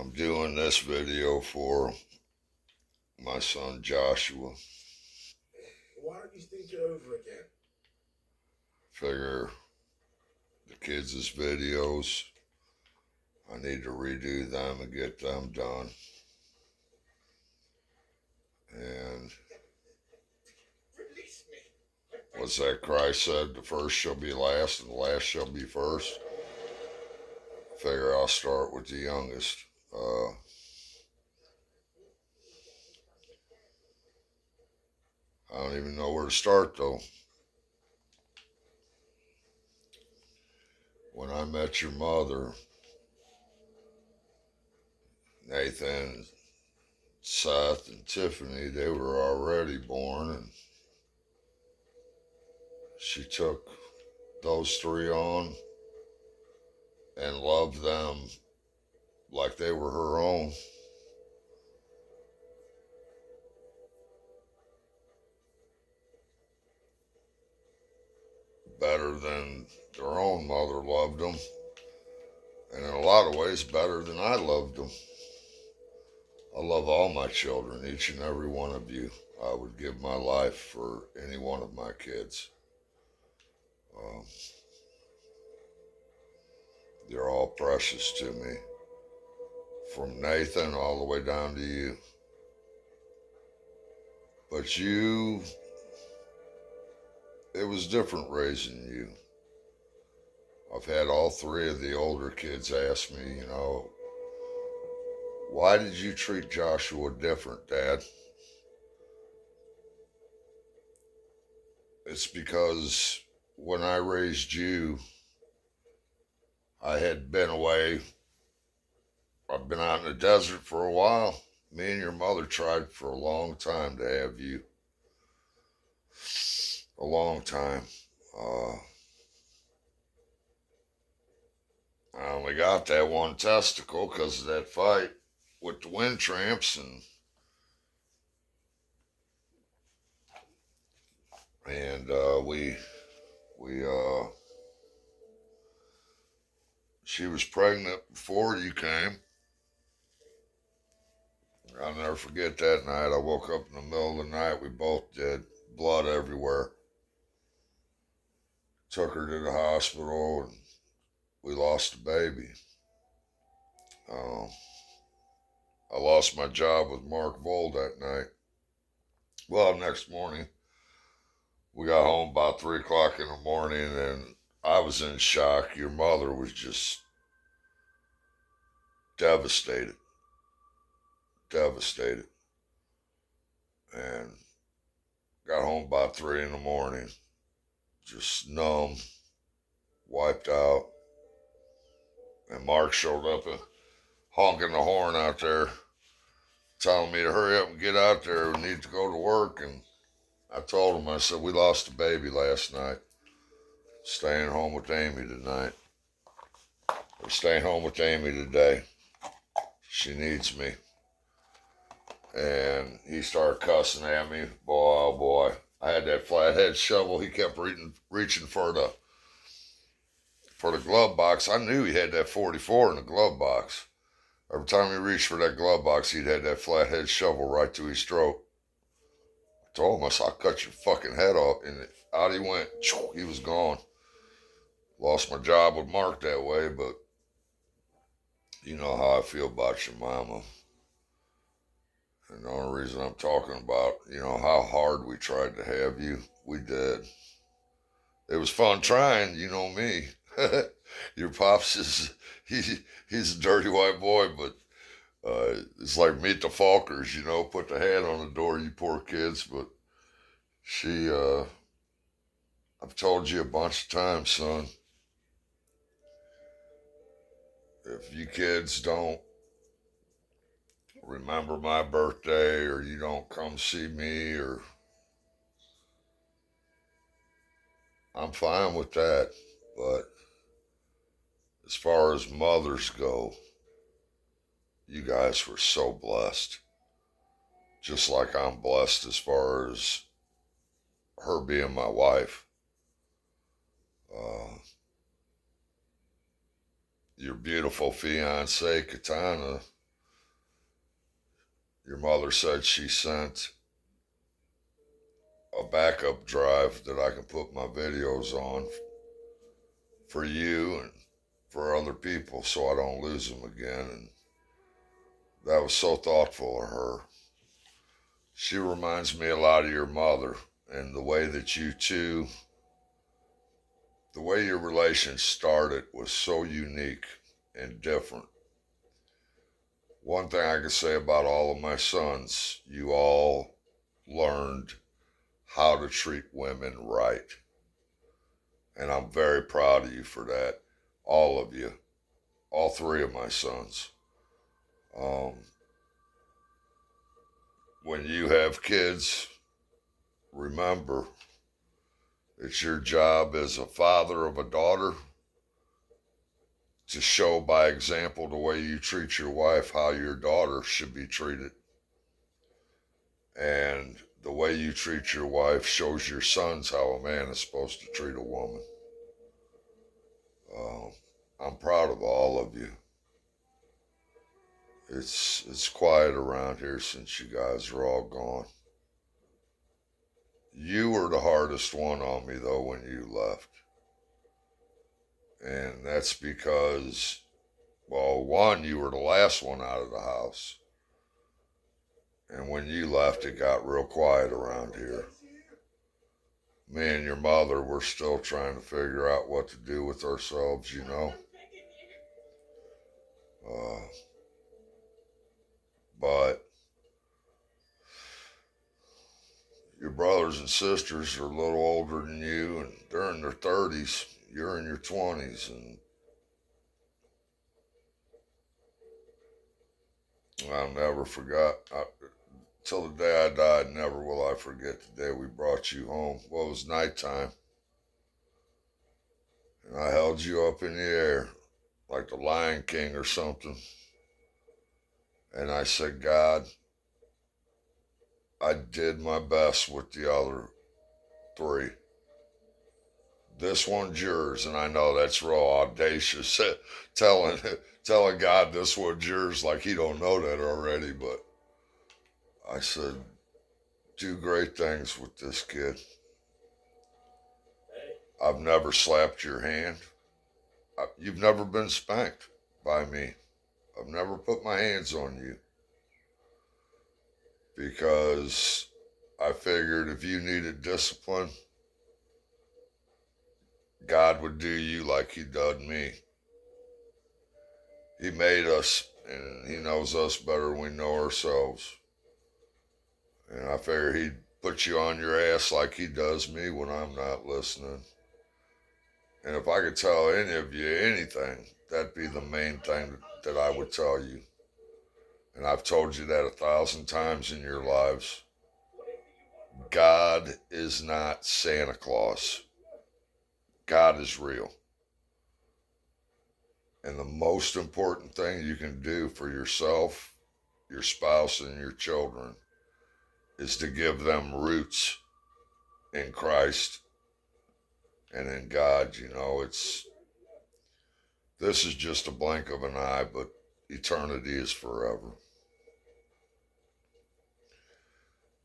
I'm doing this video for my son Joshua. Why don't you think it over again? Figure the kids' videos, I need to redo them and get them done. And Release me. what's that Christ said? The first shall be last and the last shall be first. Figure I'll start with the youngest. I don't even know where to start though. When I met your mother, Nathan, Seth, and Tiffany, they were already born, and she took those three on and loved them like they were her own. Better than their own mother loved them, and in a lot of ways better than I loved them. I love all my children, each and every one of you. I would give my life for any one of my kids. They're all precious to me, from Nathan all the way down to you. But you, it was different raising you. I've had all three of the older kids ask me, why did you treat Joshua different, Dad? It's because when I raised you, I had been away. I've been out in the desert for a while. Me and your mother tried for a long time to have you. A long time. I only got that one testicle because of that fight with the wind tramps, and she was pregnant before you came. I'll never forget that night. I woke up in the middle of the night. We both did. Blood everywhere. Took her to the hospital, and we lost the baby. I lost my job with Mark Vold that night. Well, next morning, we got home about 3 o'clock in the morning, and I was in shock. Your mother was just devastated. Devastated. And got home about 3 in the morning, just numb, wiped out. And Mark showed up and honking the horn out there, telling me to hurry up and get out there. We need to go to work. And I told him, I said, we lost a baby last night. Staying home with Amy tonight. We're staying home with Amy today. She needs me. And he started cussing at me. Boy, oh boy. I had that flathead shovel. He kept reaching for the glove box. I knew he had that 44 in the glove box. Every time he reached for that glove box, he'd had that flathead shovel right to his throat. I told him, I said, I'll cut your fucking head off. And out he went. He was gone. Lost my job with Mark that way, but you know how I feel about your mama. And the only reason I'm talking about, how hard we tried to have you, we did. It was fun trying, you know me. Your pops he's a dirty white boy, but it's like Meet the Falkers, put the hat on the door, you poor kids. But I've told you a bunch of times, son, if you kids don't remember my birthday, or you don't come see me, or I'm fine with that. But as far as mothers go, you guys were so blessed. Just like I'm blessed as far as her being my wife. Your beautiful fiance, Katana, Your mother said she sent a backup drive that I can put my videos on for you and for other people so I don't lose them again. And that was so thoughtful of her. She reminds me a lot of your mother and the way that you two, the way your relation started was so unique and different. One thing I can say about all of my sons, you all learned how to treat women right. And I'm very proud of you for that. All of you. All three of my sons. Um, when you have kids, remember it's your job as a father of a daughter to show by example the way you treat your wife how your daughter should be treated. And the way you treat your wife shows your sons how a man is supposed to treat a woman. I'm proud of all of you. It's quiet around here since you guys are all gone. You were the hardest one on me though when you left. And that's because, well, one, you were the last one out of the house. And when you left, it got real quiet around here. Me and your mother were still trying to figure out what to do with ourselves, you know. But your brothers and sisters are a little older than you, and they're in their 30s. You're in your 20s, and I'll never forget. Till the day I died, never will I forget the day we brought you home. Well, it was nighttime. And I held you up in the air like the Lion King or something. And I said, God, I did my best with the other three. This one's yours, and I know that's real audacious, telling God this one's yours like he don't know that already, but I said, do great things with this kid. I've never slapped your hand. You've never been spanked by me. I've never put my hands on you because I figured if you needed discipline, God would do you like he done me. He made us, and he knows us better than we know ourselves. And I figure he'd put you on your ass like he does me when I'm not listening. And if I could tell any of you anything, that'd be the main thing that I would tell you. And I've told you that 1,000 times in your lives. God is not Santa Claus. God is real. And the most important thing you can do for yourself, your spouse, and your children is to give them roots in Christ and in God. You know, this is just a blink of an eye, but eternity is forever.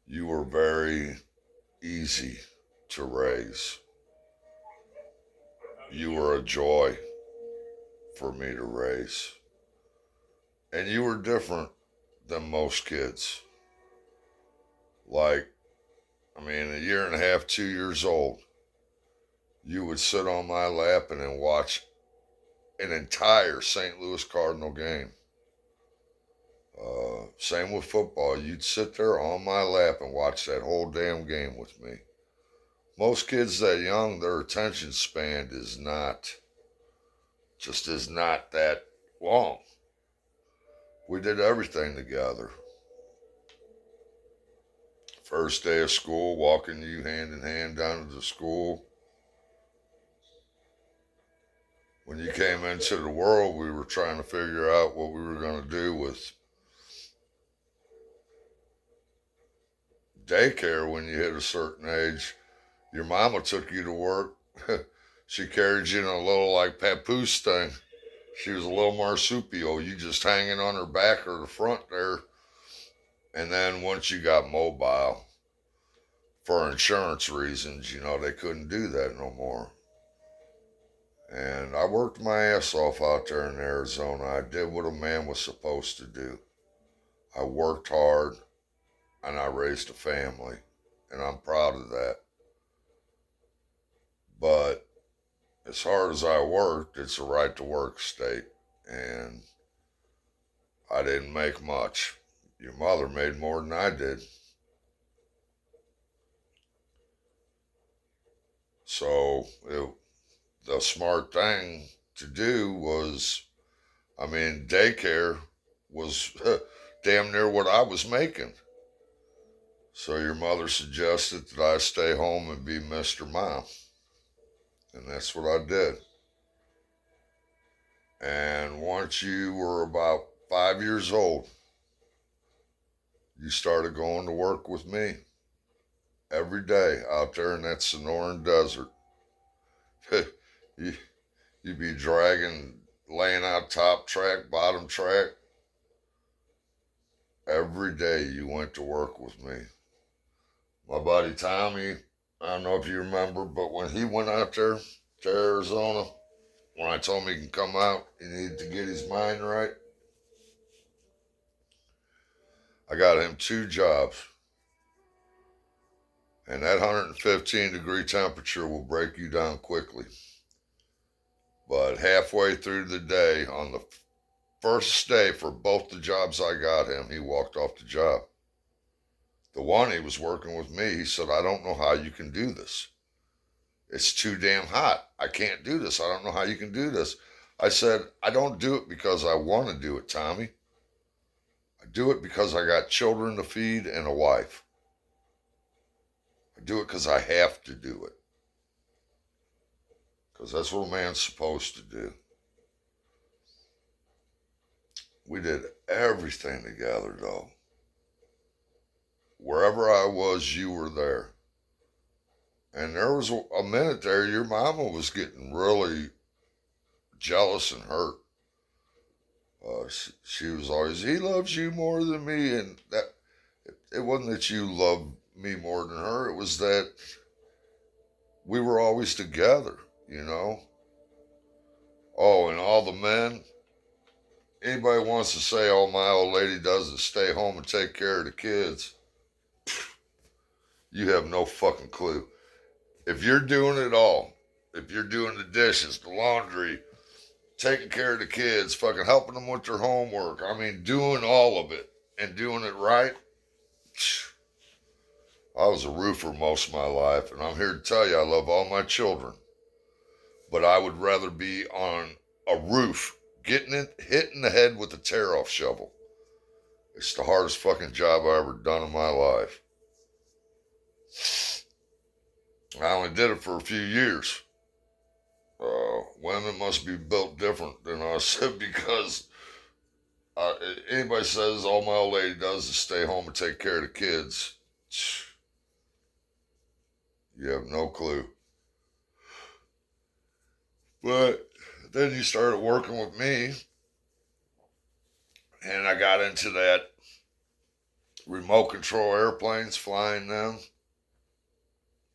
You were very easy to raise. You were a joy for me to raise. And you were different than most kids. Like, I mean, 1.5 years, 2 years old, you would sit on my lap and then watch an entire St. Louis Cardinal game. Same with football. You'd sit there on my lap and watch that whole damn game with me. Most kids that young, their attention span is not that long. We did everything together. First day of school, walking you hand in hand down to the school. When you came into the world, we were trying to figure out what we were going to do with daycare when you hit a certain age. Your mama took you to work. She carried you in a little like papoose thing. She was a little marsupial. You just hanging on her back or the front there. And then once you got mobile, for insurance reasons, they couldn't do that no more. And I worked my ass off out there in Arizona. I did what a man was supposed to do. I worked hard and I raised a family. And I'm proud of that. But as hard as I worked, it's a right to work state. And I didn't make much. Your mother made more than I did. So the smart thing to do was, daycare was damn near what I was making. So your mother suggested that I stay home and be Mr. Mom. And that's what I did. And once you were about 5 years old, you started going to work with me every day out there in that Sonoran desert. you, you'd be laying out top track, bottom track. Every day you went to work with me. My buddy Tommy, I don't know if you remember, but when he went out there to Arizona, when I told him he can come out, he needed to get his mind right. I got him 2 jobs. And that 115-degree temperature will break you down quickly. But halfway through the day, on the first day for both the jobs I got him, he walked off the job. The one he was working with me, he said, I don't know how you can do this. It's too damn hot. I can't do this. I don't know how you can do this. I said, I don't do it because I want to do it, Tommy. I do it because I got children to feed and a wife. I do it because I have to do it. Because that's what a man's supposed to do. We did everything together, though. Wherever I was, you were there. And there was a minute there, your mama was getting really jealous and hurt. She was always, he loves you more than me. And that it wasn't that you loved me more than her. It was that we were always together, Oh, and all the men, anybody wants to say all my old lady does is stay home and take care of the kids, you have no fucking clue. If you're doing it all, if you're doing the dishes, the laundry, taking care of the kids, fucking helping them with their homework, doing all of it and doing it right, I was a roofer most of my life, and I'm here to tell you I love all my children. But I would rather be on a roof, hitting the head with a tear-off shovel. It's the hardest fucking job I ever done in my life. I only did it for a few years. Women must be built different than us because anybody says all my old lady does is stay home and take care of the kids. You have no clue. But then you started working with me, and I got into that remote control airplanes, flying them.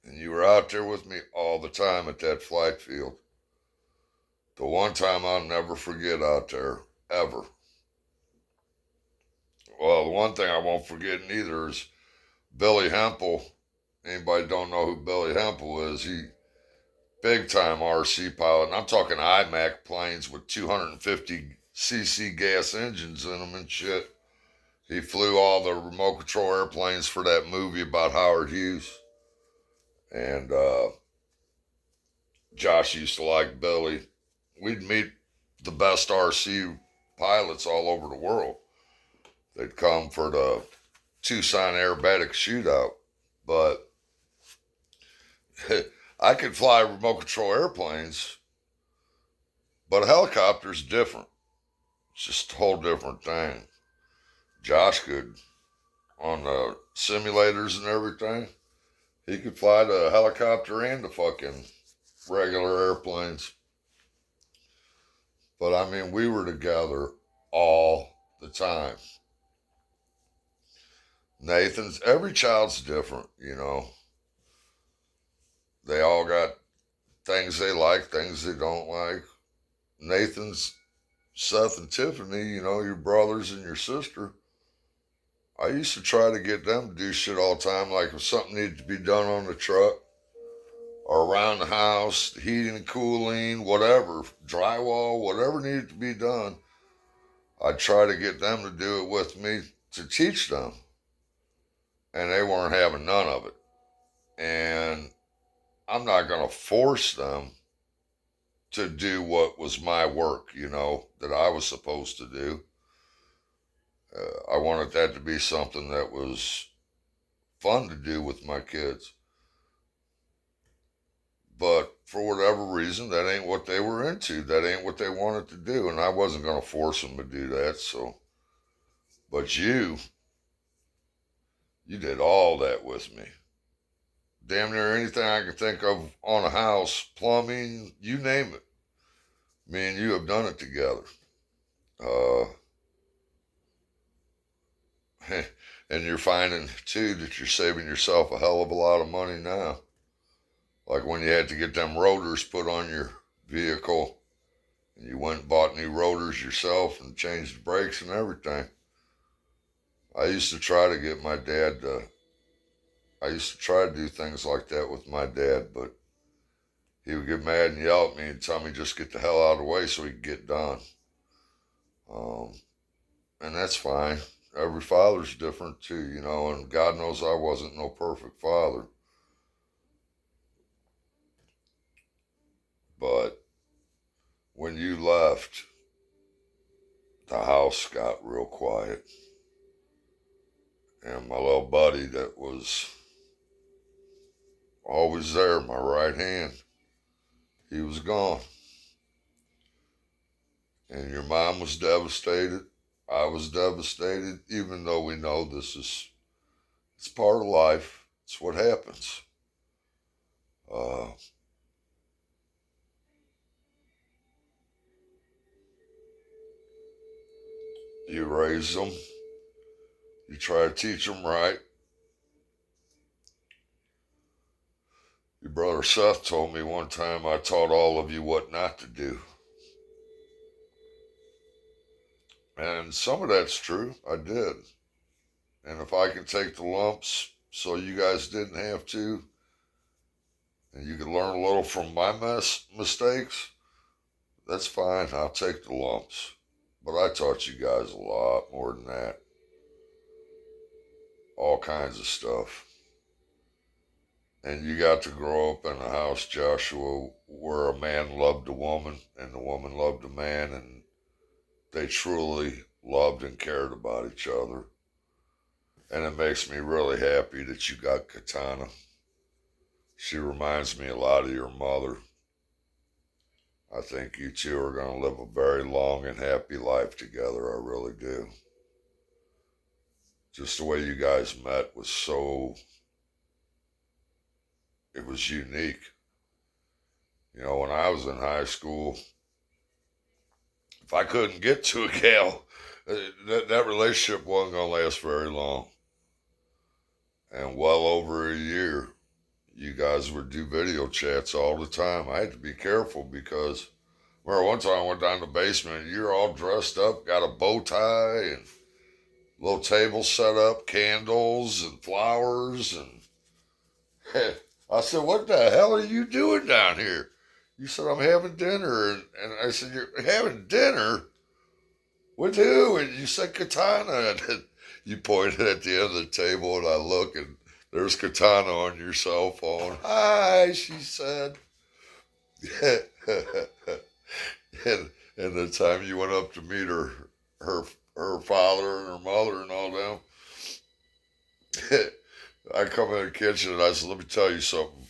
And you were out there with me all the time at that flight field. The one time I'll never forget out there, ever. Well, the one thing I won't forget neither is Billy Hempel. Anybody don't know who Billy Hempel is? He big time RC pilot, and I'm talking IMAC planes with 250cc gas engines in them and shit. He flew all the remote control airplanes for that movie about Howard Hughes. And Josh used to like Billy. We'd meet the best RC pilots all over the world. They'd come for the Tucson aerobatic shootout. But I could fly remote control airplanes, but a helicopter's different. It's just a whole different thing. Josh could, on the simulators and everything, he could fly the helicopter and the fucking regular airplanes. But we were together all the time. Every child's different, you know. They all got things they like, things they don't like. Nathan's, Seth and Tiffany, you know, your brothers and your sister. I used to try to get them to do shit all the time, like if something needed to be done on the truck or around the house, heating and cooling, whatever, drywall, whatever needed to be done. I'd try to get them to do it with me to teach them. And they weren't having none of it. And I'm not going to force them to do what was my work, you know, that I was supposed to do. I wanted that to be something that was fun to do with my kids. But for whatever reason, that ain't what they were into. That ain't what they wanted to do. And I wasn't going to force them to do that. So, but you did all that with me. Damn near anything I can think of on a house, plumbing, you name it. Me and you have done it together. And you're finding, too, that you're saving yourself a hell of a lot of money now. Like when you had to get them rotors put on your vehicle, and you went and bought new rotors yourself and changed the brakes and everything. I used to try to get my dad to, I used to try to do things like that with my dad, but he would get mad and yell at me and tell me just get the hell out of the way so he could get done. And that's fine. Every father's different too, you know, and God knows I wasn't no perfect father. But when you left, the house got real quiet. And my little buddy that was always there, my right hand, he was gone. And your mom was devastated. I was devastated, even though we know it's part of life. It's what happens. You raise them. You try to teach them right. Your brother Seth told me one time I taught all of you what not to do. And some of that's true. I did. And if I can take the lumps so you guys didn't have to, and you can learn a little from my mistakes, that's fine. I'll take the lumps. But I taught you guys a lot more than that. All kinds of stuff. And you got to grow up in a house, Joshua, where a man loved a woman and the woman loved a man, and they truly loved and cared about each other. And it makes me really happy that you got Katana. She reminds me a lot of your mother. I think you two are going to live a very long and happy life together. I really do. Just the way you guys met was it was unique. You know, when I was in high school, if I couldn't get to a gal, that relationship wasn't going to last very long. And well over a year, you guys would do video chats all the time. I had to be careful because, remember one time I went down to the basement and you're all dressed up, got a bow tie and little table set up, candles and flowers. And I said, what the hell are you doing down here? You said, I'm having dinner. And I said, you're having dinner? With who? And you said Katana. And you pointed at the end of the table and I look and there's Katana on your cell phone. Hi, she said. and the time you went up to meet her father and her mother and all them, I come in the kitchen and I said, let me tell you something.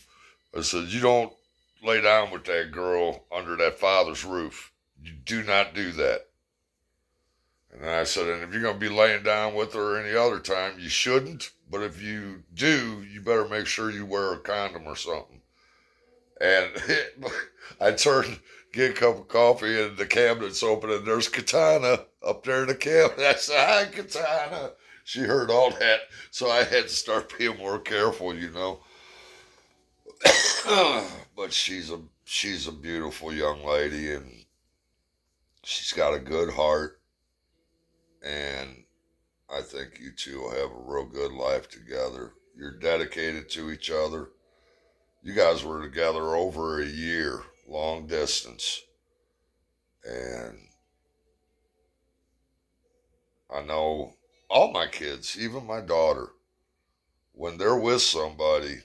I said, you don't lay down with that girl under that father's roof. You do not do that. And then I said, and if you're going to be laying down with her any other time, you shouldn't. But if you do, you better make sure you wear a condom or something. And I turned, get a cup of coffee, and the cabinet's open, and there's Katana up there in the cabinet. I said, hi, Katana. she heard all that, so I had to start being more careful, you know. But she's a beautiful young lady, and she's got a good heart, and I think you two will have a real good life together. You're dedicated to each other. You guys were together over a year, long distance, and I know all my kids, even my daughter, when they're with somebody,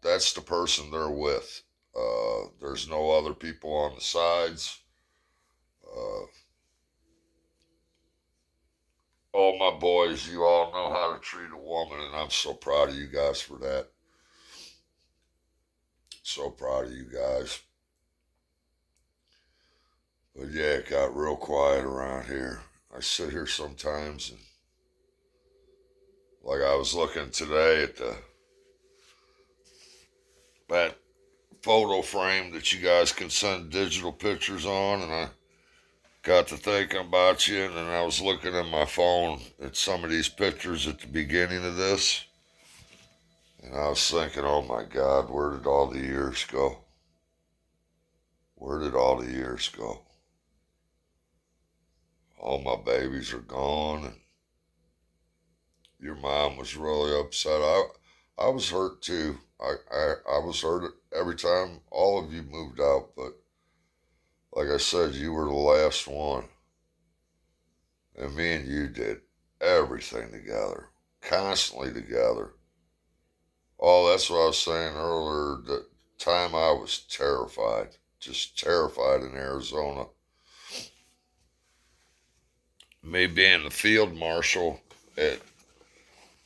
that's the person they're with. There's no other people on the sides. Uh, all my boys, you all know how to treat a woman, and I'm so proud of you guys for that. So proud of you guys. But yeah, it got real quiet around here. I sit here sometimes and like I was looking today at that photo frame that you guys can send digital pictures on, and I got to thinking about you, and then I was looking at my phone at some of these pictures at the beginning of this, and I was thinking, oh my God, where did all the years go? Where did all the years go? All my babies are gone, and your mom was really upset. I was hurt too. I was hurt every time all of you moved out, but like I said, you were the last one. And me and you did everything together, constantly together. Oh, that's what I was saying earlier. The time I was terrified, just terrified in Arizona. Me being the field marshal at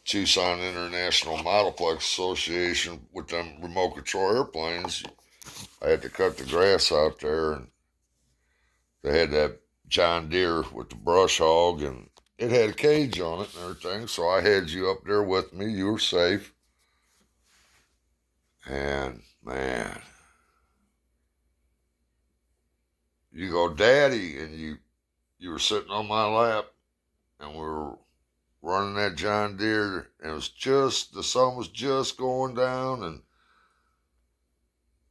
Tucson International Modelplex Association with them remote control airplanes, I had to cut the grass out there, and they had that John Deere with the brush hog, and it had a cage on it and everything. So I had you up there with me. You were safe. And man, you go, Daddy, and you were sitting on my lap, and we were running that John Deere, and it was just the sun was just going down, and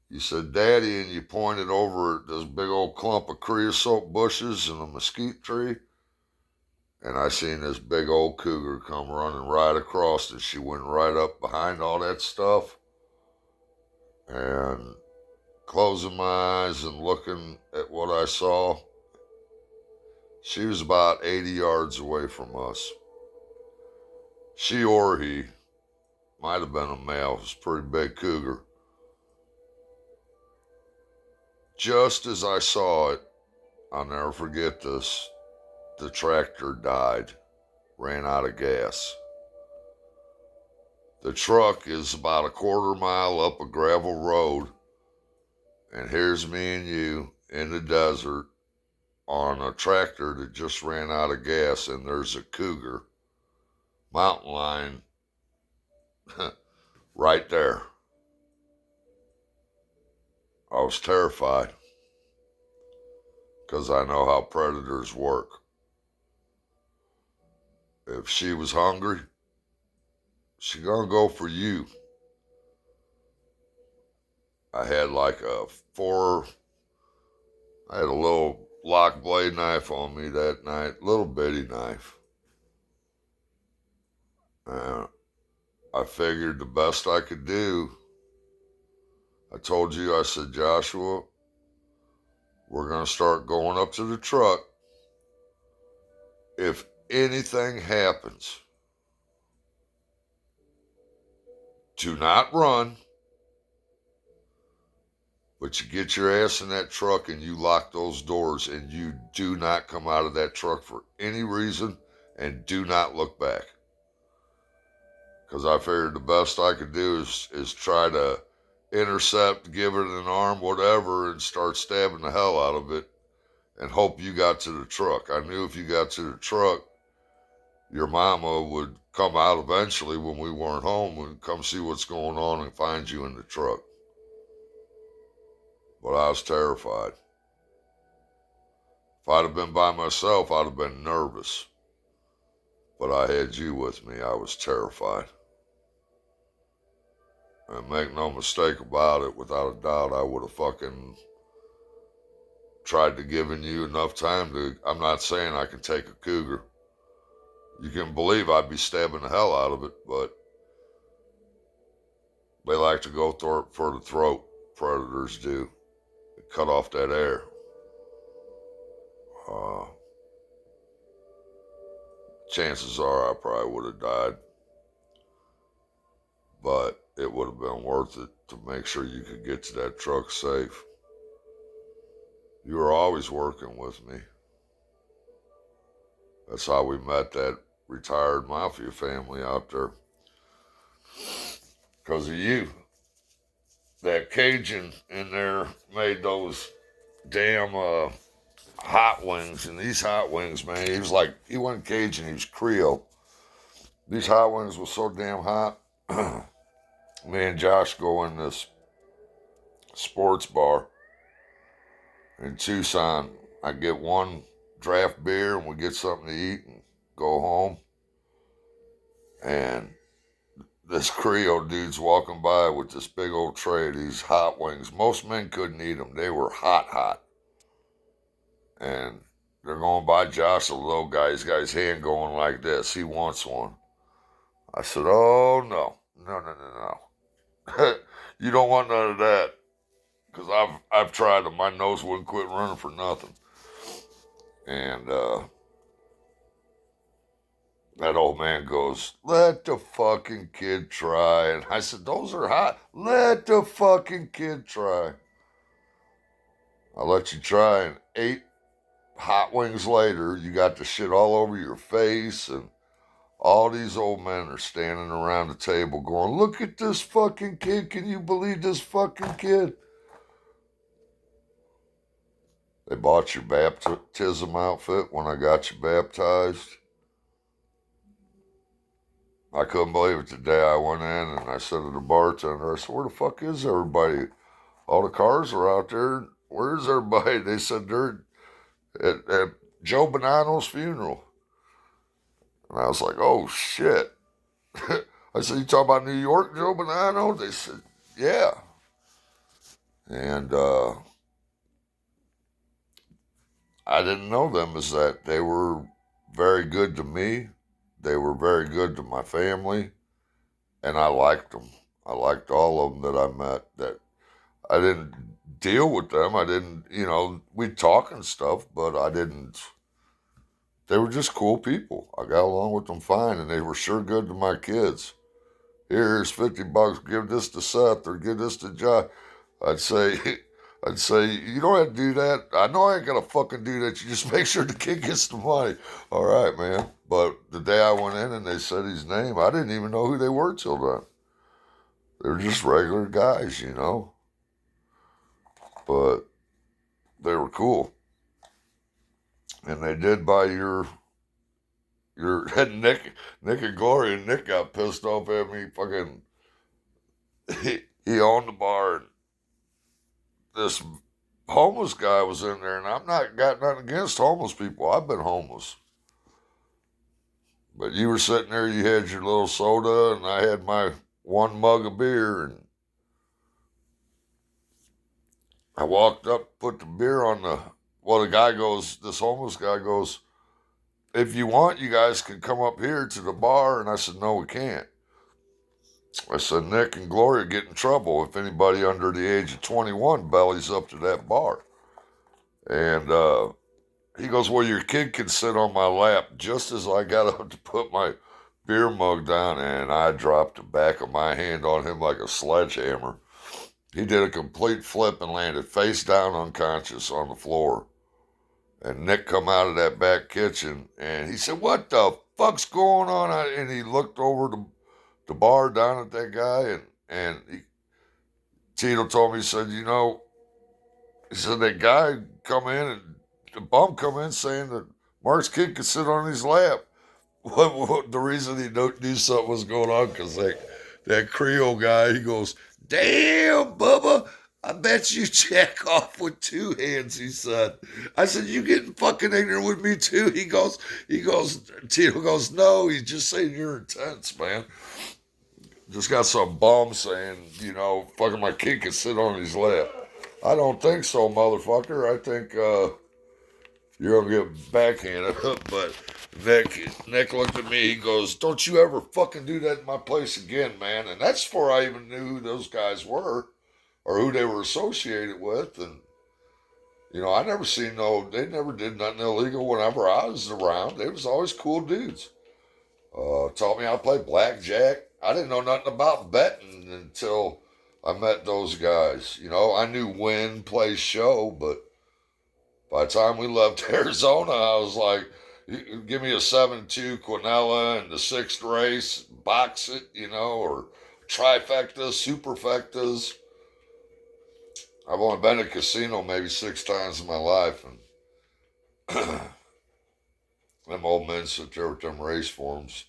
you said, Daddy, and you pointed over at this big old clump of creosote bushes and a mesquite tree. And I seen this big old cougar come running right across, and she went right up behind all that stuff. And closing my eyes and looking at what I saw, she was about 80 yards away from us. She or he, might have been a male, it was a pretty big cougar. Just as I saw it, I'll never forget this, the tractor died, ran out of gas. The truck is about a quarter mile up a gravel road, and here's me and you in the desert on a tractor that just ran out of gas, and there's a cougar, mountain lion, right there. I was terrified because I know how predators work. If she was hungry, she gonna go for you. I had like I had a little lock blade knife on me that night, little bitty knife. And I figured the best I could do, I told you, I said, Joshua, we're going to start going up to the truck. If anything happens, do not run, but you get your ass in that truck and you lock those doors, and you do not come out of that truck for any reason, and do not look back. Because I figured the best I could do is try to intercept, give it an arm, whatever, and start stabbing the hell out of it and hope you got to the truck. I knew if you got to the truck, your mama would come out eventually when we weren't home and come see what's going on and find you in the truck. But I was terrified. If I'd have been by myself, I'd have been nervous. But I had you with me. I was terrified. And make no mistake about it, without a doubt, I would have fucking tried to giving you enough time to. I'm not saying I can take a cougar. You can believe I'd be stabbing the hell out of it, but they like to go for the throat. Predators do. Cut off that air. Chances are I probably would have died, but it would have been worth it to make sure you could get to that truck safe. You were always working with me. That's how we met that retired mafia family out there. Because of you. That Cajun in there made those damn hot wings. And these hot wings, man, he wasn't Cajun, he was Creole. These hot wings were so damn hot. Me and Josh go in this sports bar in Tucson. I get one draft beer and we get something to eat and go home. And this Creole dude's walking by with this big old tray of these hot wings. Most men couldn't eat them. They were hot. And they're going by Josh, the little guy. He's got his hand going like this. He wants one. I said, oh, no. You don't want none of that. Because I've tried them. My nose wouldn't quit running for nothing. And that old man goes, let the fucking kid try. And I said, those are hot. Let the fucking kid try. I let you try, and 8 hot wings later, you got the shit all over your face, and all these old men are standing around the table going, look at this fucking kid. Can you believe this fucking kid? They bought your baptism outfit when I got you baptized. I couldn't believe it the day I went in and I said to the bartender, I said, where the fuck is everybody? All the cars are out there. Where's everybody? They said they're at Joe Bonanno's funeral. And I was like, oh shit. I said, you talking about New York, Joe Bonanno? They said, yeah. And I didn't know them as that. They were very good to me. They were very good to my family, and I liked them. I liked all of them that I met. That I didn't deal with them. I didn't, we'd talk and stuff, but I didn't. They were just cool people. I got along with them fine, and they were sure good to my kids. Here's $50. Give this to Seth or give this to John. I'd say, you don't have to do that. I know I ain't gonna fucking do that. You just make sure the kid gets the money. All right, man. But the day I went in and they said his name, I didn't even know who they were till then. They were just regular guys, But they were cool. And they did buy your Nick and Gloria. Nick got pissed off at me. Fucking, he owned the bar. And this homeless guy was in there, and I've not got nothing against homeless people. I've been homeless. But you were sitting there, you had your little soda, and I had my one mug of beer, and I walked up, put the beer on this homeless guy goes, if you want, you guys can come up here to the bar. And I said, no, we can't. I said, Nick and Gloria get in trouble if anybody under the age of 21 bellies up to that bar. And he goes, well, your kid can sit on my lap. Just as I got up to put my beer mug down, and I dropped the back of my hand on him like a sledgehammer. He did a complete flip and landed face down unconscious on the floor. And Nick come out of that back kitchen, and he said, what the fuck's going on? And he looked over the bar down at that guy, and Tito told me, he said, that guy come in, and the bum come in saying that Mark's kid could sit on his lap. What the reason he knew something was going on, because that Creole guy, he goes, damn, Bubba, I bet you jack off with two hands, he said. I said, you getting fucking ignorant with me too? Tito goes, no, he's just saying you're intense, man. Just got some bum saying, fucking my kid can sit on his lap. I don't think so, motherfucker. I think you're gonna get backhanded. But Nick looked at me. He goes, "Don't you ever fucking do that in my place again, man." And that's before I even knew who those guys were or who they were associated with. And I never seen they never did nothing illegal whenever I was around. They was always cool dudes. Taught me how to play blackjack. I didn't know nothing about betting until I met those guys. I knew win, play, show, but by the time we left Arizona, I was like, give me a 7-2 Quinella in the sixth race, box it, or trifectas, superfectas. I've only been to a casino maybe 6 times in my life, and them old men sit there with them race forms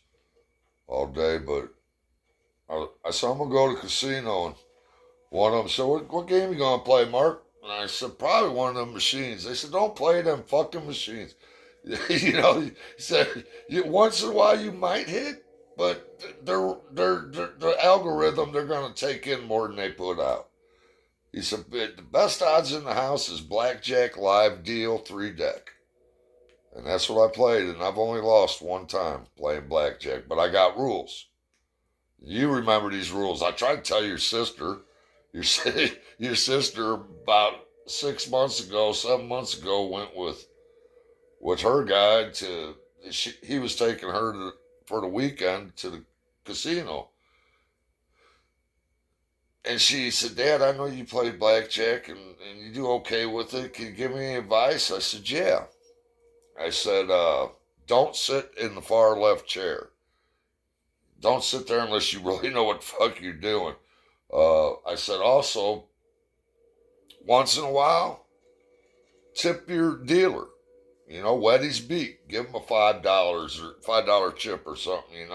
all day, but I said, I'm going to go to the casino, and one of them said, what game you going to play, Mark? And I said, probably one of them machines. They said, don't play them fucking machines. He said, once in a while you might hit, but the algorithm, they're going to take in more than they put out. He said, the best odds in the house is blackjack live deal 3-deck. And that's what I played, and I've only lost one time playing blackjack, but I got rules. You remember these rules. I tried to tell your sister. Your sister about 7 months ago went with her guy he was taking her for the weekend to the casino. And she said, Dad, I know you play blackjack and you do okay with it. Can you give me any advice? I said, yeah. I said, don't sit in the far left chair. Don't sit there unless you really know what the fuck you're doing. I said, also, once in a while, tip your dealer. Wet his beak. Give him a $5 or $5 chip or something,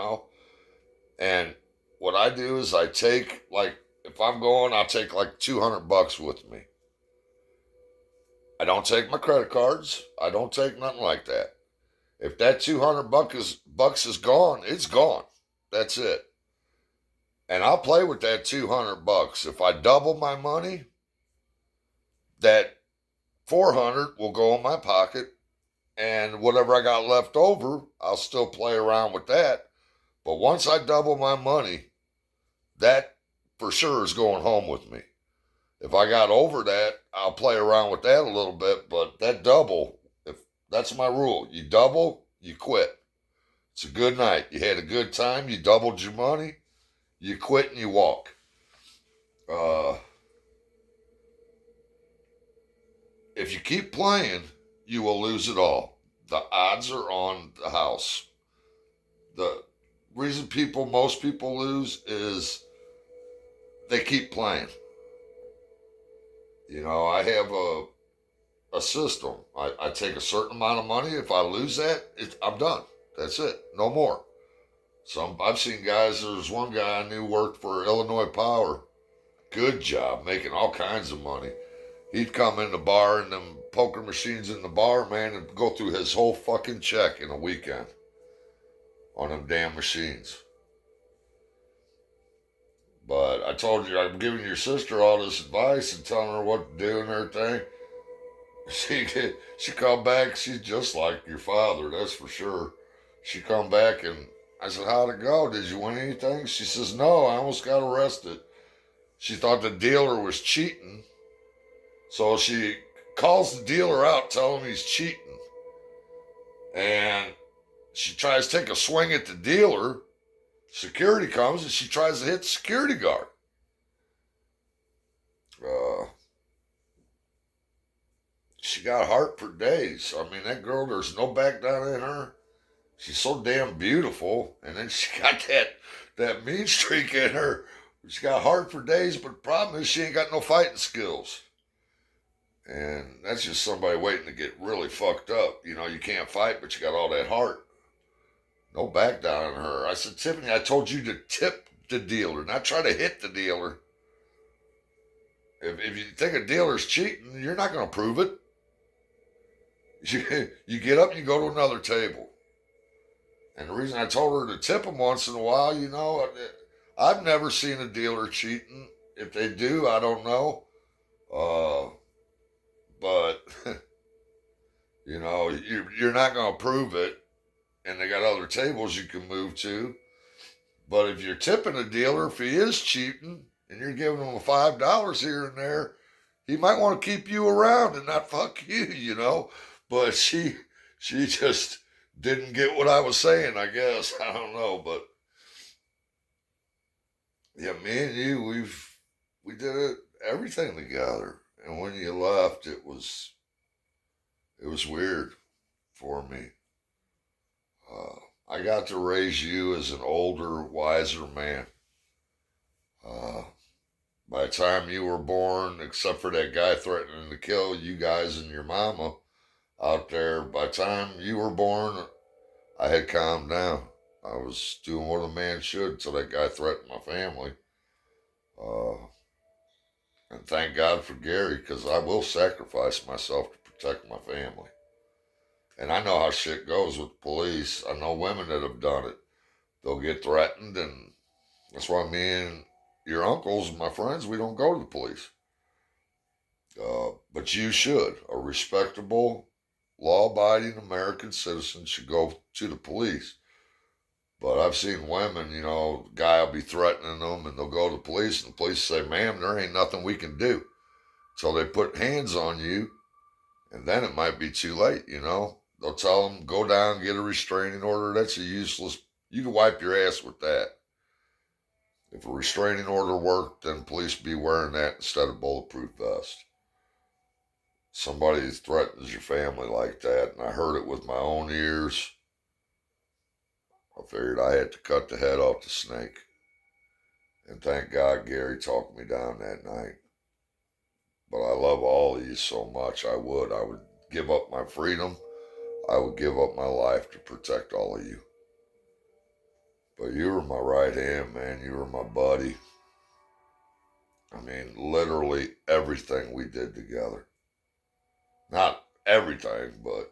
And what I do is I take, if I'm going, I'll take $200 with me. I don't take my credit cards. I don't take nothing like that. If that $200 is gone, it's gone. That's it. And I'll play with that $200. If I double my money, that $400 will go in my pocket, and whatever I got left over, I'll still play around with that. But once I double my money, that for sure is going home with me. If I got over that, I'll play around with that a little bit, but that double, that's my rule. You double, you quit. It's a good night. You had a good time, you doubled your money, you quit and you walk. If you keep playing, you will lose it all. The odds are on the house. The reason most people lose is they keep playing. I have a system. I take a certain amount of money. If I lose that, I'm done. That's it. No more. I've seen guys, there's one guy I knew worked for Illinois Power. Good job, making all kinds of money. He'd come in the bar and them poker machines in the bar, man, and go through his whole fucking check in a weekend on them damn machines. But I told you, I'm giving your sister all this advice and telling her what to do and everything. She come back, she's just like your father, that's for sure. She come back and I said, how'd it go? Did you win anything? She says, no, I almost got arrested. She thought the dealer was cheating. So she calls the dealer out, telling him he's cheating. And she tries to take a swing at the dealer. Security comes and she tries to hit the security guard. She got heart for days. I mean, that girl, there's no back down in her. She's so damn beautiful. And then she got that mean streak in her. She got heart for days, but the problem is she ain't got no fighting skills. And that's just somebody waiting to get really fucked up. You can't fight, but you got all that heart. No back down on her. I said, Tiffany, I told you to tip the dealer, not try to hit the dealer. If you think a dealer's cheating, you're not going to prove it. You get up and you go to another table. And the reason I told her to tip them once in a while, I've never seen a dealer cheating. If they do, I don't know. But, you're not going to prove it. And they got other tables you can move to. But if you're tipping a dealer, if he is cheating and you're giving him $5 here and there, he might want to keep you around and not fuck you. But she just didn't get what I was saying, I guess. I don't know, but yeah, me and you, we did everything together. And when you left, it was weird for me. I got to raise you as an older, wiser man. By the time you were born, except for that guy threatening to kill you guys and your mama out there, by the time you were born, I had calmed down. I was doing what a man should until that guy threatened my family. And thank God for Gary, because I will sacrifice myself to protect my family. And I know how shit goes with the police. I know women that have done it. They'll get threatened, and that's why me and your uncles and my friends, we don't go to the police. But you should. A respectable, law-abiding American citizen should go to the police. But I've seen women, the guy will be threatening them, and they'll go to the police, and the police say, ma'am, there ain't nothing we can do. So they put hands on you, and then it might be too late, They'll tell them, go down, get a restraining order. That's a useless, you can wipe your ass with that. If a restraining order worked, then police be wearing that instead of bulletproof vest. Somebody threatens your family like that, and I heard it with my own ears. I figured I had to cut the head off the snake. And thank God Gary talked me down that night. But I love all of you so much. I would give up my freedom. I would give up my life to protect all of you. But you were my right hand, man. You were my buddy. I mean, literally everything we did together. Not everything, but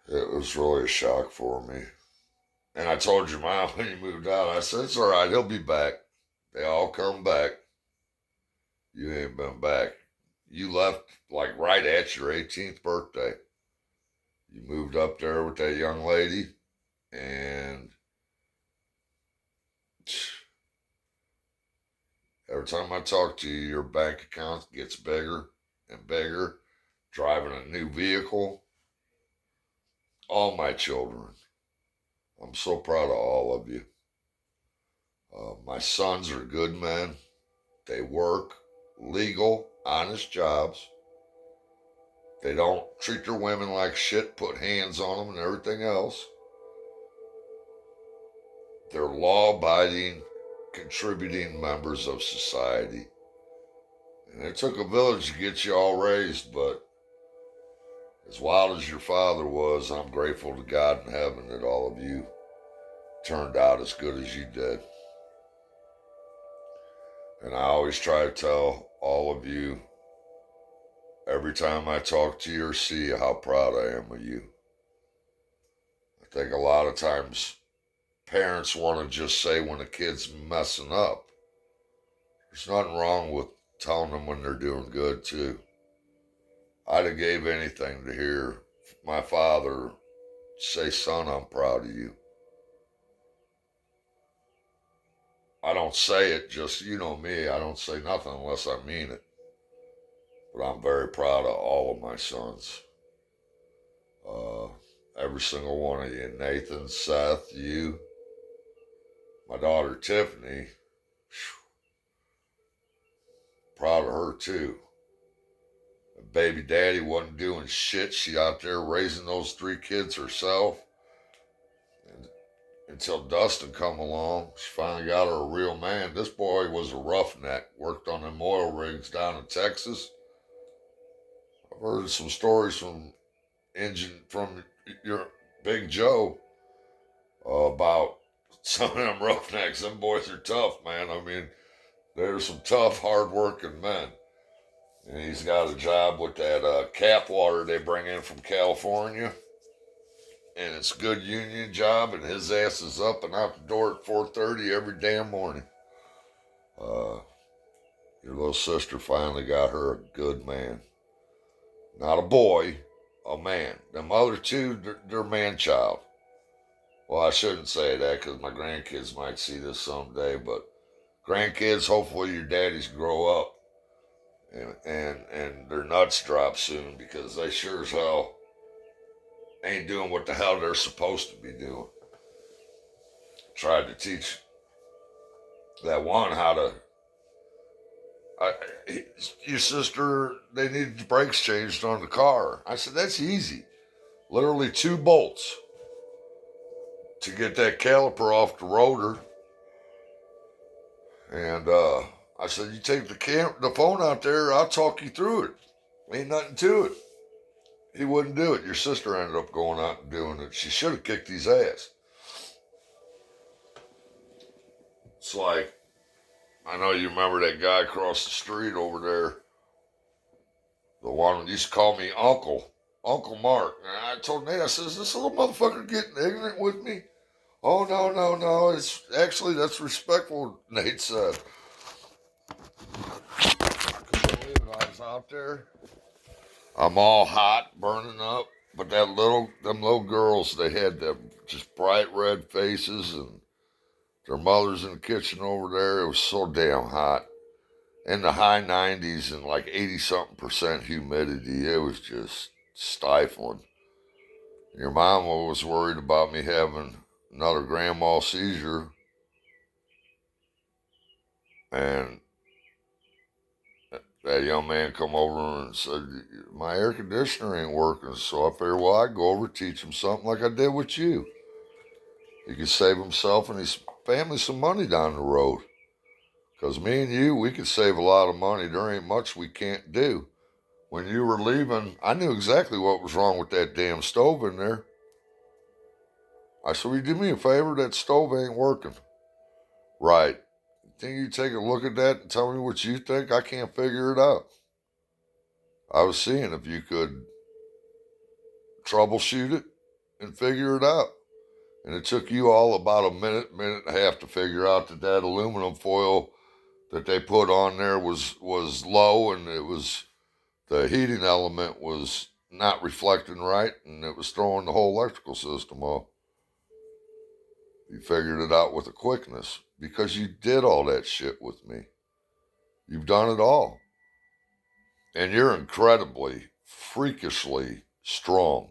it was really a shock for me. And I told your mom when you moved out, I said, it's all right, he'll be back. They all come back. You ain't been back. You left like right at your 18th birthday. You moved up there with that young lady, and every time I talk to you, your bank account gets bigger and bigger, driving a new vehicle. All my children. I'm so proud of all of you. My sons are good men. They work legal, honest jobs. They don't treat their women like shit, put hands on them and everything else. They're law-abiding, contributing members of society. And it took a village to get you all raised, but as wild as your father was, I'm grateful to God in heaven that all of you turned out as good as you did. And I always try to tell all of you, every time I talk to you or see you, how proud I am of you. I think a lot of times parents want to just say when a kid's messing up. There's nothing wrong with telling them when they're doing good, too. I'd have gave anything to hear my father say, son, I'm proud of you. I don't say it just, you know me, I don't say nothing unless I mean it. But I'm very proud of all of my sons. Every single one of you. Nathan, Seth, you, my daughter Tiffany. Proud of her too. Baby daddy wasn't doing shit. She out there raising those 3 kids herself. And until Dustin come along, she finally got her a real man. This boy was a roughneck. Worked on them oil rigs down in Texas. I've heard some stories from your Big Joe about some of them roughnecks. Them boys are tough, man. I mean, They're some tough, hard-working men. And he's got a job with that cap water they bring in from California. And it's a good union job, and his ass is up and out the door at 4:30 every damn morning. Uh, your little sister finally got her a good man. Not a boy, a man. Them other two, they're man-child. Well, I shouldn't say that because my grandkids might see this someday, but grandkids, hopefully your daddies grow up and their nuts drop soon because they sure as hell ain't doing what the hell they're supposed to be doing. Tried to teach that one how to. Your sister, they needed the brakes changed on the car. I said, that's easy. Literally 2 bolts to get that caliper off the rotor. And I said, you take the phone out there, I'll talk you through it. Ain't nothing to it. He wouldn't do it. Your sister ended up going out and doing it. She should have kicked his ass. It's like, I know you remember that guy across the street over there. The one that used to call me Uncle Mark. And I told Nate, I said, is this little motherfucker getting ignorant with me? Oh, no. It's actually, that's respectful, Nate said. I couldn't believe it. I was out there. I'm all hot, burning up. But them little girls, they had them just bright red faces, and their mother's in the kitchen over there. It was so damn hot. In the high 90s and like 80-something% humidity. It was just stifling. Your mama was worried about me having another grand mal seizure. And that young man come over and said, my air conditioner ain't working. So I figured, well, I'd go over and teach him something like I did with you. He could save himself and his family some money down the road. Because me and you, we could save a lot of money. There ain't much we can't do. When you were leaving, I knew exactly what was wrong with that damn stove in there. I said, will you do me a favor? That stove ain't working. Right. Think you take a look at that and tell me what you think? I can't figure it out. I was seeing if you could troubleshoot it and figure it out. And it took you all about a minute and a half to figure out that aluminum foil that they put on there was low, and it was the heating element was not reflecting right, and it was throwing the whole electrical system off. You figured it out with a quickness because you did all that shit with me. You've done it all. And you're incredibly, freakishly strong.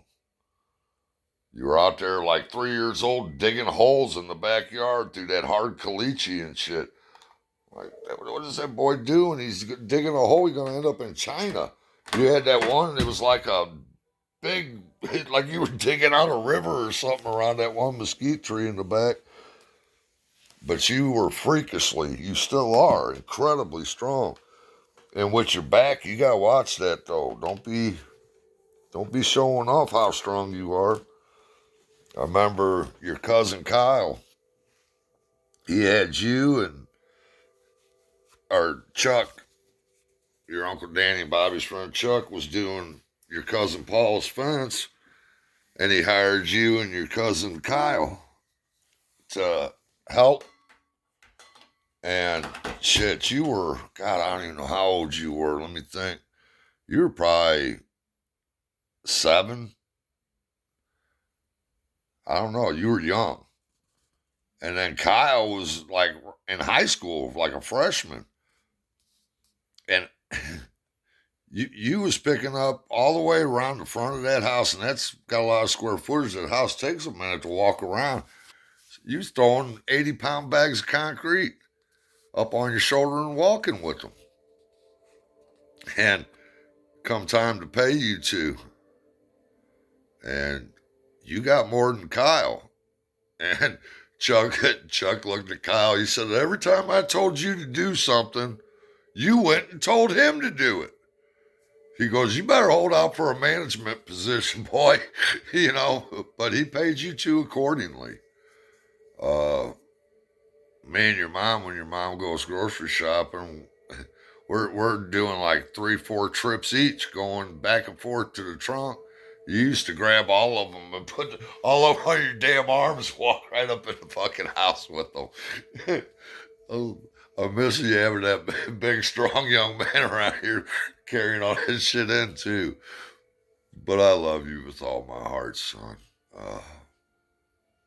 You were out there like 3 years old digging holes in the backyard through that hard caliche and shit. Like, what is that boy doing? He's digging a hole. He's going to end up in China. You had that one, it was like a big, like you were digging out a river or something around that one mesquite tree in the back. But you were freakishly, you still are, incredibly strong. And with your back, you got to watch that, though. Don't be showing off how strong you are. I remember your cousin Kyle. He had you and or Chuck, your Uncle Danny, Bobby's friend Chuck, was doing your cousin Paul's fence, and he hired you and your cousin Kyle to help. And shit, you were, God, I don't even know how old you were. Let me think. You were probably 7. I don't know. You were young. And then Kyle was like in high school, like a freshman. And you was picking up all the way around the front of that house, and that's got a lot of square footage. That house takes a minute to walk around. You was throwing 80-pound bags of concrete up on your shoulder and walking with them. And come time to pay you two, and you got more than Kyle. And Chuck looked at Kyle. He said, every time I told you to do something, you went and told him to do it. He goes, you better hold out for a management position, boy. But he paid you two accordingly. me and your mom, when your mom goes grocery shopping, we're doing like 3-4 trips each, going back and forth to the trunk. You used to grab all of them and put all of them on your damn arms, walk right up in the fucking house with them. Oh, I miss you having that big, strong young man around here carrying all this shit in too. But I love you with all my heart, son. Uh,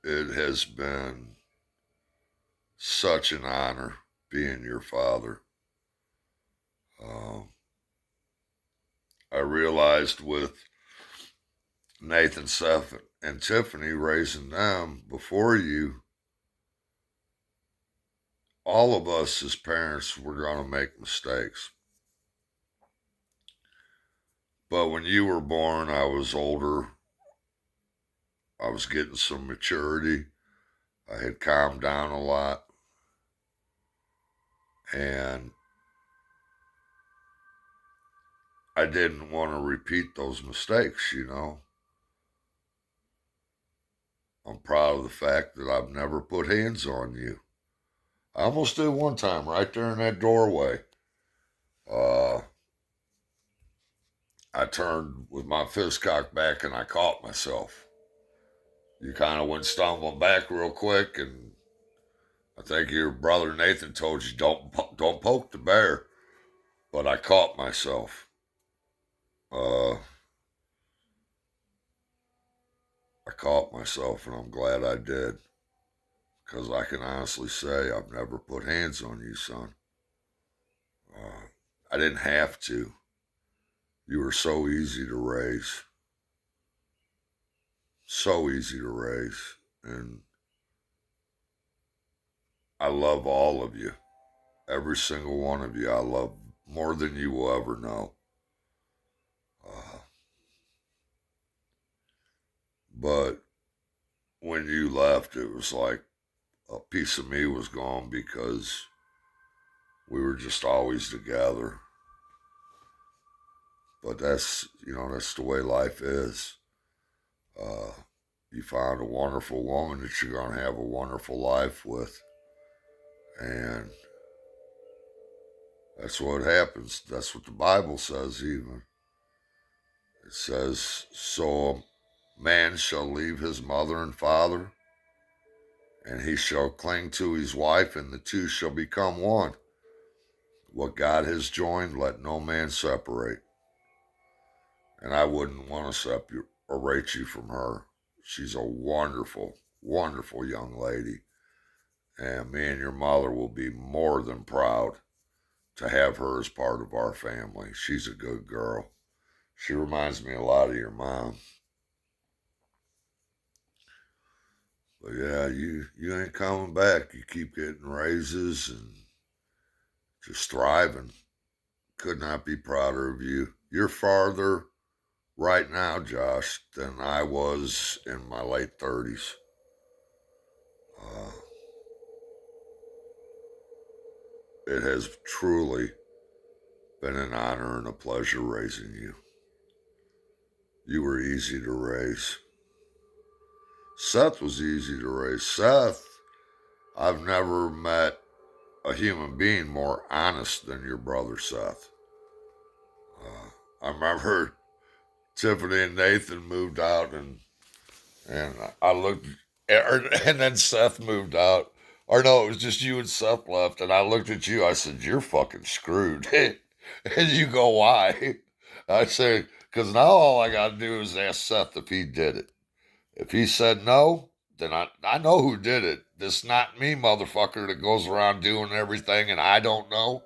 it has been such an honor being your father. Um, I realized with Nathan, Seth, and Tiffany raising them before you, all of us as parents were going to make mistakes. But when you were born, I was older. I was getting some maturity. I had calmed down a lot. And I didn't want to repeat those mistakes, you know. I'm proud of the fact that I've never put hands on you. I almost did one time right there in that doorway. I turned with my fist cocked back and I caught myself. You kind of went stumbling back real quick, and I think your brother Nathan told you don't poke the bear, but I caught myself. I caught myself, and I'm glad I did, because I can honestly say I've never put hands on you, son. I didn't have to. You were so easy to raise. So easy to raise. And I love all of you. Every single one of you I love more than you will ever know. But when you left, it was like a piece of me was gone because we were just always together. But that's the way life is. You found a wonderful woman that you're going to have a wonderful life with. And that's what happens. That's what the Bible says, even. It says, so a man shall leave his mother and father, and he shall cling to his wife, and the two shall become one. What God has joined, let no man separate. And I wouldn't want to separate you from her. She's a wonderful, wonderful young lady. And me and your mother will be more than proud to have her as part of our family. She's a good girl. She reminds me a lot of your mom. But yeah, you ain't coming back. You keep getting raises and just thriving. Could not be prouder of you. You're farther right now, Josh, than I was in my late 30s. It has truly been an honor and a pleasure raising you. You were easy to raise. Seth was easy to raise. Seth, I've never met a human being more honest than your brother Seth. I remember Tiffany and Nathan moved out, and I looked, and then Seth moved out. Or no, it was just you and Seth left, and I looked at you. I said, "You're fucking screwed." And you go, "Why?" I say, "Because now all I got to do is ask Seth if he did it. If he said no, then I know who did it. This not me, motherfucker, that goes around doing everything, and I don't know."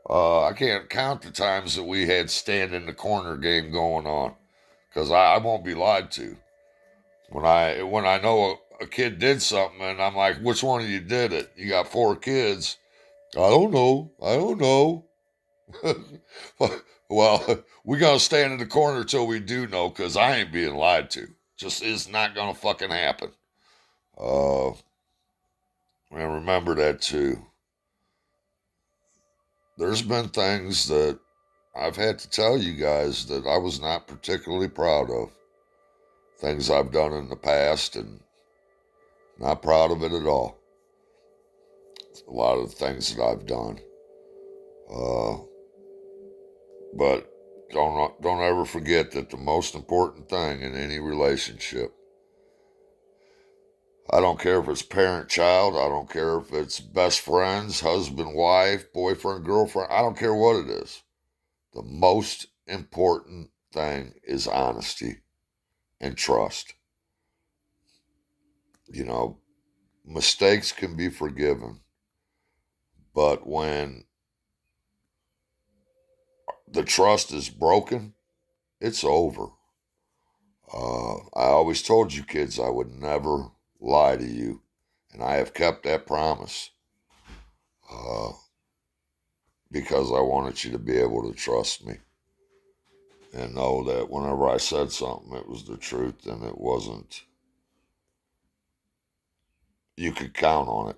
I can't count the times that we had stand in the corner game going on, because I won't be lied to. When I know a kid did something and I'm like, which one of you did it? You got 4 kids. I don't know. I don't know. Well, we're going to stand in the corner till we do know, because I ain't being lied to. Just is not going to fucking happen. And remember that too. There's been things that I've had to tell you guys that I was not particularly proud of. Things I've done in the past, and not proud of it at all. a lot of the things that I've done. But don't ever forget that the most important thing in any relationship, I don't care if it's parent-child, I don't care if it's best friends, husband, wife, boyfriend, girlfriend, I don't care what it is. The most important thing is honesty and trust. You know, mistakes can be forgiven, but when the trust is broken, it's over. I always told you kids I would never lie to you, and I have kept that promise uh, because I wanted you to be able to trust me and know that whenever I said something, it was the truth and it wasn't, you could count on it.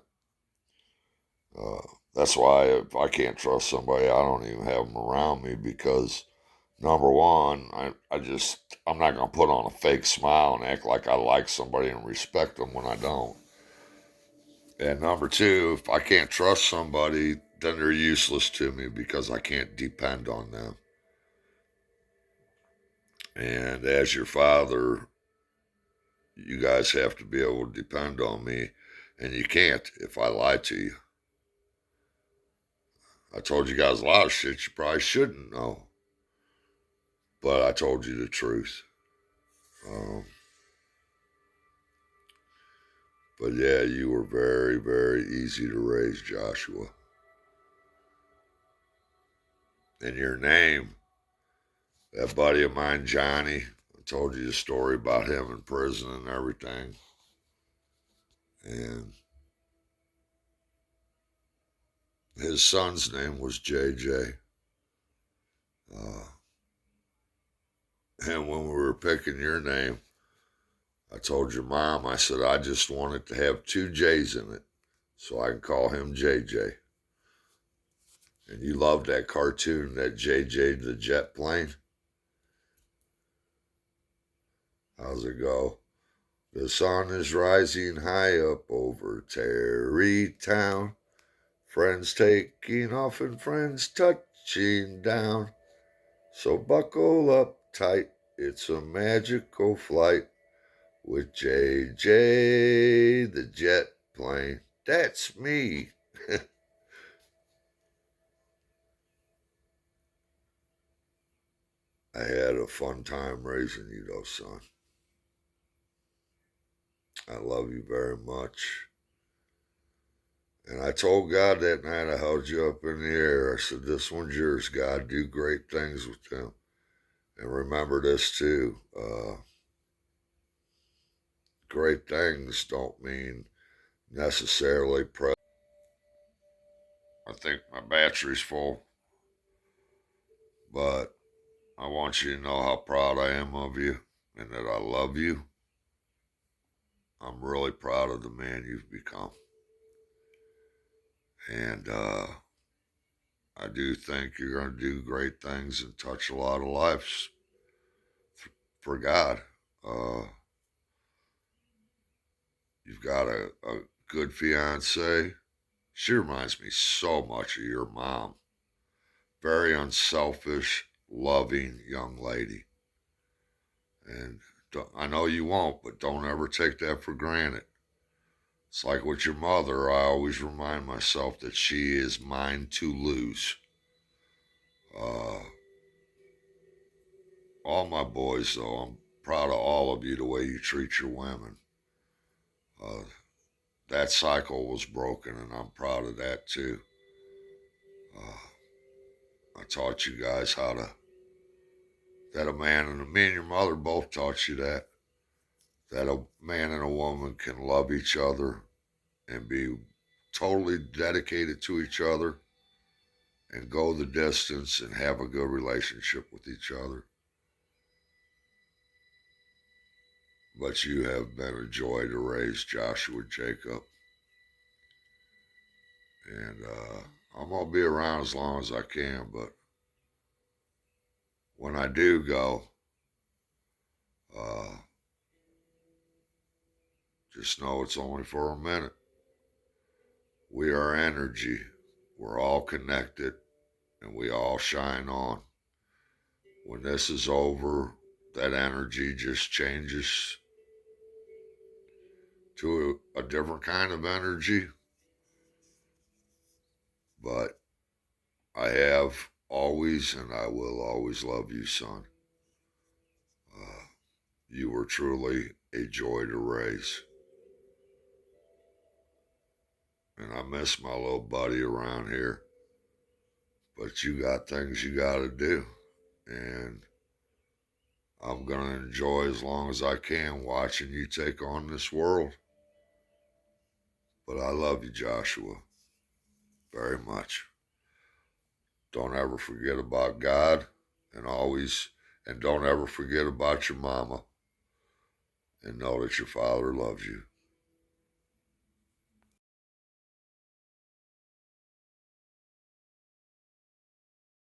That's why if I can't trust somebody, I don't even have them around me because number one, I'm not going to put on a fake smile and act like I like somebody and respect them when I don't. And number two, if I can't trust somebody, then they're useless to me because I can't depend on them. And as your father, you guys have to be able to depend on me, and you can't if I lie to you. I told you guys a lot of shit you probably shouldn't know, but I told you the truth. Um, but yeah, you were very, very easy to raise, Joshua. And your name, that buddy of mine, Johnny, I told you the story about him in prison and everything. And his son's name was JJ. Uh, and when we were picking your name, I told your mom, I said, I just want it to have two J's in it so I can call him JJ. And you loved that cartoon, that JJ the jet plane. How's it go? The sun is rising high up over Terrytown. Friends taking off and friends touching down. So buckle up tight, it's a magical flight with JJ the jet plane. That's me. I had a fun time raising you though, son. I love you very much. And I told God that night, I held you up in the air. I said, this one's yours, God. Do great things with them. And remember this too. Great things don't mean necessarily I think my battery's full, but I want you to know how proud I am of you and that I love you. I'm really proud of the man you've become. And I do think you're going to do great things and touch a lot of lives for God. Uh, you've got a good fiance. She reminds me so much of your mom. Very unselfish, loving young lady. And I know you won't, but don't ever take that for granted. It's like with your mother, I always remind myself that she is mine to lose. Uh, all my boys, though, I'm proud of all of you the way you treat your women. Uh, that cycle was broken, and I'm proud of that too. I taught you guys that a man and me and your mother both taught you that a man and a woman can love each other and be totally dedicated to each other and go the distance and have a good relationship with each other. But you have been a joy to raise, Joshua Jacob. And I'm going to be around as long as I can, but when I do go, uh, just know it's only for a minute. We are energy. We're all connected and we all shine on. When this is over, that energy just changes to a different kind of energy. But I have always and I will always love you, son. You were truly a joy to raise. And I miss my little buddy around here. But you got things you got to do. And I'm going to enjoy as long as I can watching you take on this world. But I love you, Joshua, very much. Don't ever forget about God and don't ever forget about your mama and know that your father loves you.